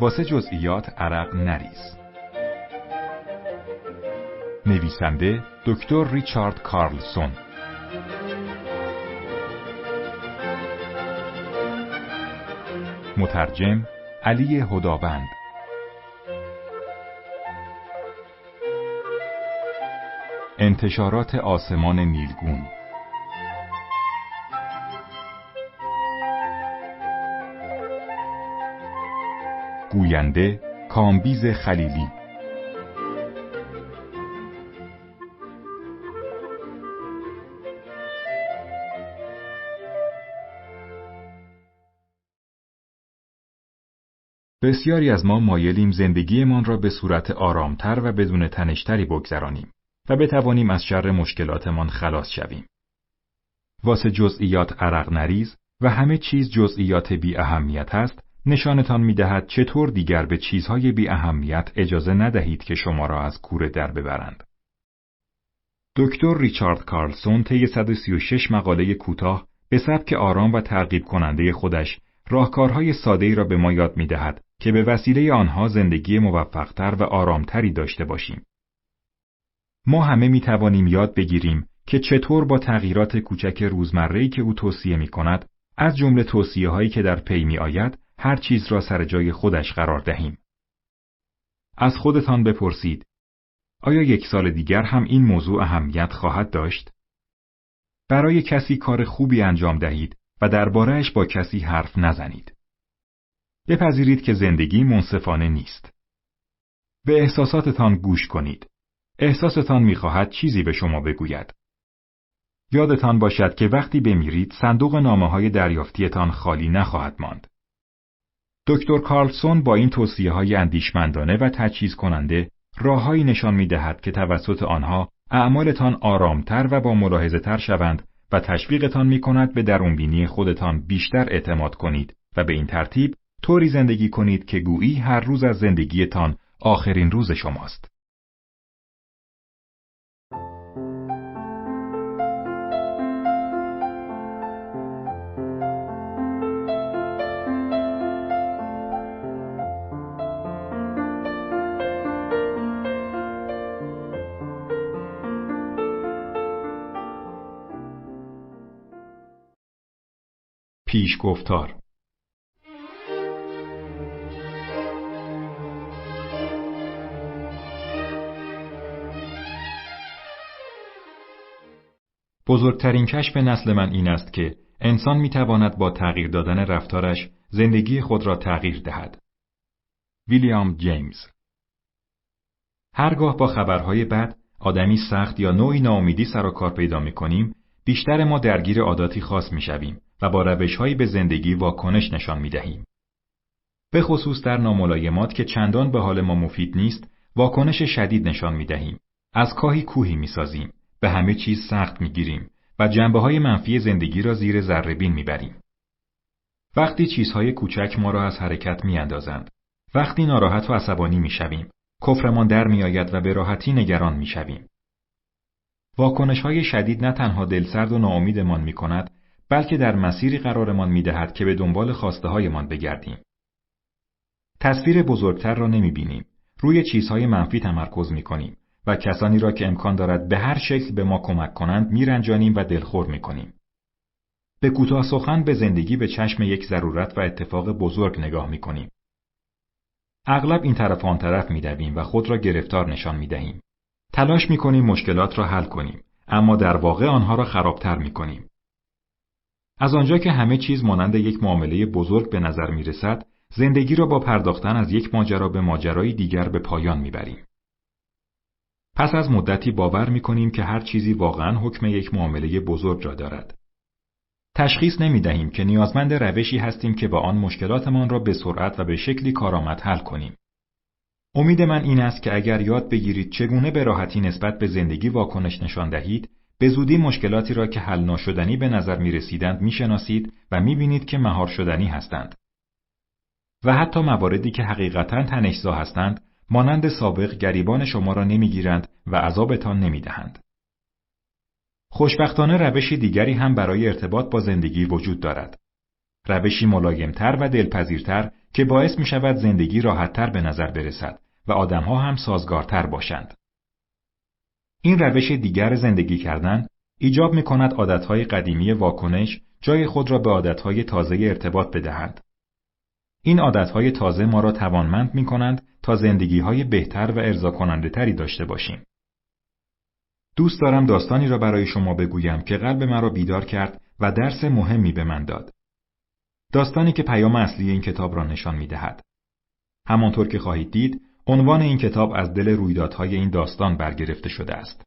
واسه جزئیات عرق نریز. نویسنده دکتر ریچارد کارلسون. مترجم علی هدابند. انتشارات آسمان نیلگون. گوینده کامبیز خلیلی. بسیاری از ما مایلیم زندگیمان را به صورت آرامتر و بدون تنش‌تری بگذرانیم و بتوانیم از شر مشکلاتمان خلاص شویم. واسه جزئیات عرق نریز و همه چیز جزئیات بی اهمیت است، نشانتان می‌دهد چطور دیگر به چیزهای بی اهمیت اجازه ندهید که شما را از کوره در ببرند. دکتر ریچارد کارلسون طی 136 مقاله کوتاه به سبک آرام و ترغیب کننده خودش راهکارهای ساده‌ای را به ما یاد می‌دهد که به وسیله آنها زندگی موفق‌تر و آرامتری داشته باشیم. ما همه می‌توانیم یاد بگیریم که چطور با تغییرات کوچک روزمره‌ای که او توصیه می‌کند، از جمله توصیه‌هایی که در پی می‌آید، هر چیز را سر جای خودش قرار دهیم. از خودتان بپرسید: آیا 1 سال دیگر هم این موضوع اهمیت خواهد داشت؟ برای کسی کار خوبی انجام دهید و درباره‌اش با کسی حرف نزنید. بپذیرید که زندگی منصفانه نیست. به احساساتتان گوش کنید. احساستان می‌خواهد چیزی به شما بگوید. یادتان باشد که وقتی بمیرید صندوق نامه‌های دریافتیتان خالی نخواهد ماند. دکتر کارلسون با این توصیه‌های اندیشمندانه و تجهیز کننده راههایی نشان می‌دهد که توسط آنها اعمالتان آرامتر و با ملاحظه‌تر شوند و تشویقتان می‌کند به درونبینی خودتان بیشتر اعتماد کنید و به این ترتیب طوری زندگی کنید که گویی هر روز از زندگیتان آخرین روز شماست. پیشگفتار. بزرگترین کشف نسل من این است که انسان میتواند با تغییر دادن رفتارش زندگی خود را تغییر دهد. ویلیام جیمز. هرگاه با خبرهای بد، آدمی سخت یا نوعی ناامیدی سر و کار پیدا می‌کنیم، بیشتر ما درگیر عاداتی خاص می‌شویم و با روش‌هایی به زندگی واکنش نشان می‌دهیم. به خصوص در ناملایمات که چندان به حال ما مفید نیست، واکنش شدید نشان می‌دهیم. از کاهی کوهی می‌سازیم، به همه چیز سخت می‌گیریم و جنبه‌های منفی زندگی را زیر ذره‌بین می‌بریم. وقتی چیزهای کوچک ما را از حرکت می‌اندازند، وقتی ناراحت و عصبانی می‌شویم، کفرمان در می‌آید و به راحتی نگران می‌شویم. واکنش‌های شدید نه تنها دلسرد و ناامیدمان می‌کند، بلکه در مسیری قرارمان می‌دهد که به دنبال خواسته‌هایمان بگردیم. تصویر بزرگتر را نمی‌بینیم، روی چیزهای منفی تمرکز می‌کنیم و کسانی را که امکان دارد به هر شکل به ما کمک کنند می‌رنجانیم و دلخور می‌کنیم. به کوتاه سخن به زندگی به چشم یک ضرورت و اتفاق بزرگ نگاه می‌کنیم. اغلب این طرف آن طرف می‌دویم و خود را گرفتار نشان می‌دهیم. تلاش می‌کنیم مشکلات را حل کنیم، اما در واقع آنها را خرابتر می‌کنیم. از آنجا که همه چیز مانند یک معامله بزرگ به نظر می‌رسد، زندگی را با پرداختن از یک ماجرا به ماجرای دیگر به پایان می‌بریم. پس از مدتی باور می‌کنیم که هر چیزی واقعاً حکم یک معامله بزرگ را دارد. تشخیص نمی‌دهیم که نیازمند روشی هستیم که با آن مشکلاتمان را به سرعت و به شکلی کارآمد حل کنیم. امید من این است که اگر یاد بگیرید چگونه به راحتی نسبت به زندگی واکنش نشان دهید، به زودی مشکلاتی را که حل ناشدنی به نظر می‌رسیدند می‌شناسید و می‌بینید که مهار شدنی هستند. و حتی مواردی که حقیقتاً تنش‌زا هستند، مانند سابق گریبان شما را نمی‌گیرند و عذابتان نمی‌دهند. خوشبختانه روشی دیگری هم برای ارتباط با زندگی وجود دارد. روشی ملایم‌تر و دلپذیرتر که باعث می شود زندگی راحت‌تر به نظر برسد و آدم‌ها هم سازگارتر باشند. این روش دیگر زندگی کردن ایجاب می کند عادتهای قدیمی واکنش جای خود را به عادتهای تازه ارتباط بدهند. این عادتهای تازه ما را توانمند می کنند تا زندگی‌های بهتر و ارضا کننده تری داشته باشیم. دوست دارم داستانی را برای شما بگویم که قلب مرا بیدار کرد و درس مهمی به من داد. داستانی که پیام اصلی این کتاب را نشان می دهد. همانطور که خواهید دید، عنوان این کتاب از دل رویدادهای این داستان برگرفته شده است.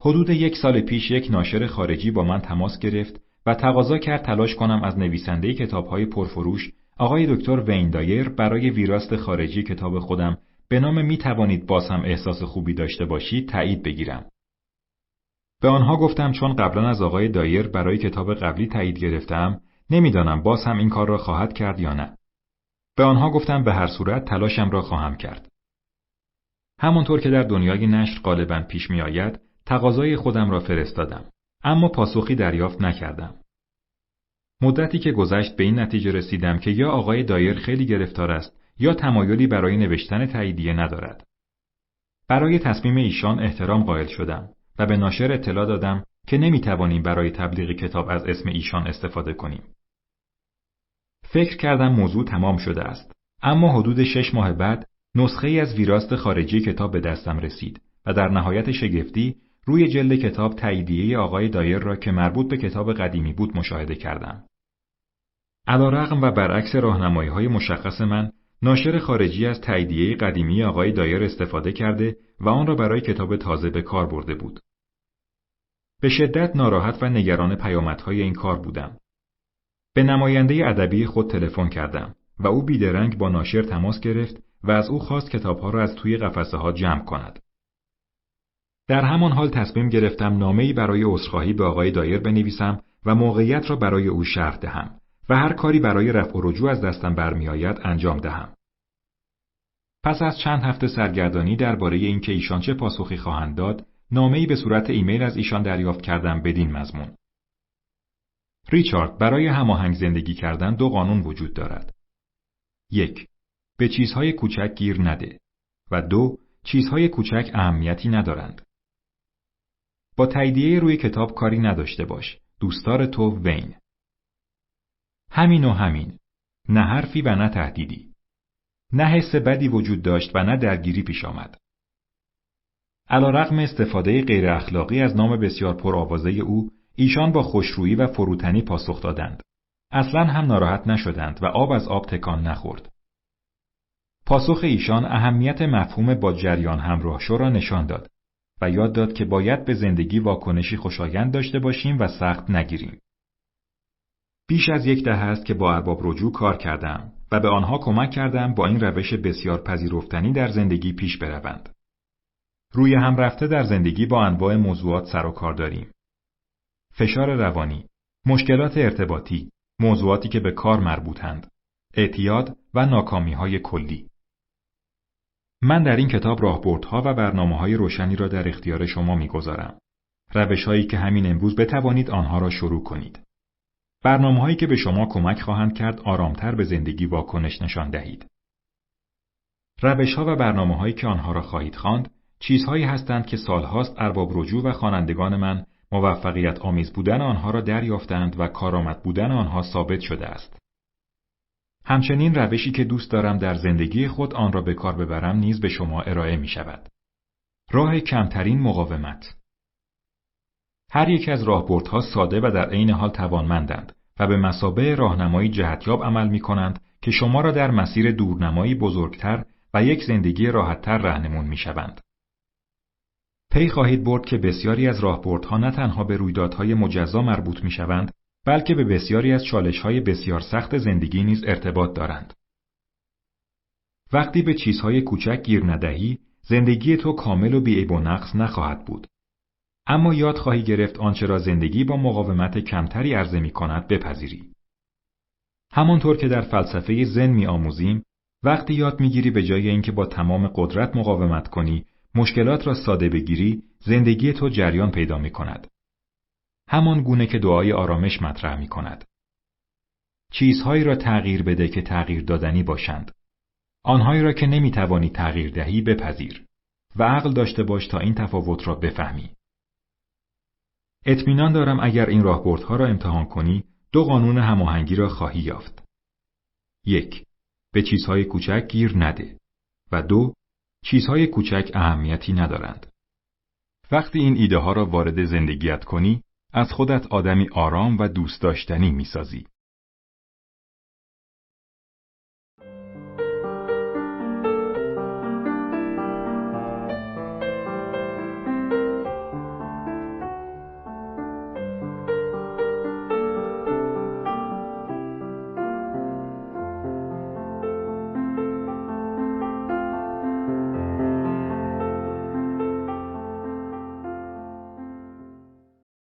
حدود 1 سال پیش یک ناشر خارجی با من تماس گرفت و تقاضا کرد تلاش کنم از نویسنده کتاب‌های پرفروش آقای دکتر وین دایر برای ویراست خارجی کتاب خودم به نام می توانید باز هم احساس خوبی داشته باشید تایید بگیرم. به آنها گفتم چون قبلا از آقای دایر برای کتاب قبلی تایید گرفتم، نمیدانم باز هم این کار را خواهد کرد یا نه. به آنها گفتم به هر صورت تلاشم را خواهم کرد. همانطور که در دنیای نشر غالباً پیش می آید، تقاضای خودم را فرستادم، اما پاسخی دریافت نکردم. مدتی که گذشت به این نتیجه رسیدم که یا آقای دایر خیلی گرفتار است یا تمایلی برای نوشتن تاییدیه ندارد. برای تصمیم ایشان احترام قائل شدم و به ناشر اطلاع دادم که نمیتوانیم برای تبلیغ کتاب از اسم ایشان استفاده کنیم. فکر کردم موضوع تمام شده است، اما حدود 6 ماه بعد نسخه ای از ویراست خارجی کتاب به دستم رسید و در نهایت شگفتی روی جلد کتاب تاییدیه آقای دایر را که مربوط به کتاب قدیمی بود مشاهده کردم. علی‌رغم و برعکس راهنمایی‌های مشخص من، ناشر خارجی از تاییدیه قدیمی آقای دایر استفاده کرده و آن را برای کتاب تازه به کار برده بود. به شدت ناراحت و نگران پیامدهای این کار بودم. به نماینده ادبی خود تلفن کردم و او بیدرنگ با ناشر تماس گرفت و از او خواست کتابها را از توی قفسه‌ها جمع کند. در همان حال تصمیم گرفتم نامه‌ای برای عذرخواهی به آقای دایر بنویسم و موقعیت را برای او شرح دهم و هر کاری برای رفع و رجوع از دستم برمی‌آید انجام دهم. پس از چند هفته سرگردانی درباره اینکه ایشان چه پاسخی خواهند داد، نامه‌ای به صورت ایمیل از ایشان دریافت کردم بدین مضمون: ریچارد، برای هماهنگ زندگی کردن 2 قانون وجود دارد. 1. به چیزهای کوچک گیر نده و 2. چیزهای کوچک اهمیتی ندارند. با تاییدیه روی کتاب کاری نداشته باش. دوستدار تو وین. همین و همین. نه حرفی و نه تهدیدی. نه حس بدی وجود داشت و نه درگیری پیش آمد. علی‌رغم استفاده غیر اخلاقی از نام بسیار پرآوازه او، ایشان با خوشرویی و فروتنی پاسخ دادند. اصلاً هم ناراحت نشدند و آب از آب تکان نخورد. پاسخ ایشان اهمیت مفهوم با جریان همراه شو را نشان داد و یاد داد که باید به زندگی واکنشی خوشایند داشته باشیم و سخت نگیریم. بیش از 1 دهه است که با ارباب رجوع کار کردم و به آنها کمک کردم با این روش بسیار پذیرفتنی در زندگی پیش بروند. روی هم رفته در زندگی با انواع موضوعات سر و کار داریم. فشار روانی، مشکلات ارتباطی، موضوعاتی که به کار مربوطند، اعتیاد و ناکامی‌های کلی. من در این کتاب راهبردها و برنامه‌های روشنی را در اختیار شما می‌گذارم. روش‌هایی که همین امروز بتوانید آنها را شروع کنید. برنامه‌هایی که به شما کمک خواهند کرد آرامتر به زندگی واکنش نشان دهید. روش‌ها و برنامه‌هایی که آنها را خواهید خواند، چیزهایی هستند که سالهاست ارباب رجوع و خوانندگان من موفقیت آمیز بودن آنها را دریافتند و کارآمد بودن آنها ثابت شده است. همچنین روشی که دوست دارم در زندگی خود آن را به کار ببرم نیز به شما ارائه می شود. راه کمترین مقاومت. هر یک از راهبردها ساده و در عین حال توانمندند و به مثابه راهنمایی جهتیاب عمل می کنند که شما را در مسیر دورنمایی بزرگتر و یک زندگی راحتتر راهنمون می شوند. پی خواهید برد که بسیاری از راهبردها نه تنها به رویدادهای مجزا مربوط می شوند، بلکه به بسیاری از چالش‌های بسیار سخت زندگی نیز ارتباط دارند. وقتی به چیزهای کوچک گیر ندهی، زندگی تو کامل و بی‌عیب و نقص نخواهد بود. اما یاد خواهی گرفت آنچه را زندگی با مقاومت کمتری عرضه می‌کند بپذیری. همانطور که در فلسفه زن می‌آموزیم، وقتی یاد می‌گیری به جای اینکه با تمام قدرت مقاومت کنی، مشکلات را ساده بگیری، زندگی تو جریان پیدا می‌کند. همان گونه که دعای آرامش مطرح می‌کند. چیزهایی را تغییر بده که تغییر دادنی باشند. آنهایی را که نمیتوانی تغییر دهی بپذیر و عقل داشته باش تا این تفاوت را بفهمی. اطمینان دارم اگر این راهبردها را امتحان کنی، 2 قانون هماهنگی را خواهی یافت. 1. به چیزهای کوچک گیر نده. و 2. چیزهای کوچک اهمیتی ندارند. وقتی این ایده ها را وارد زندگیت کنی، از خودت آدمی آرام و دوست داشتنی میسازی.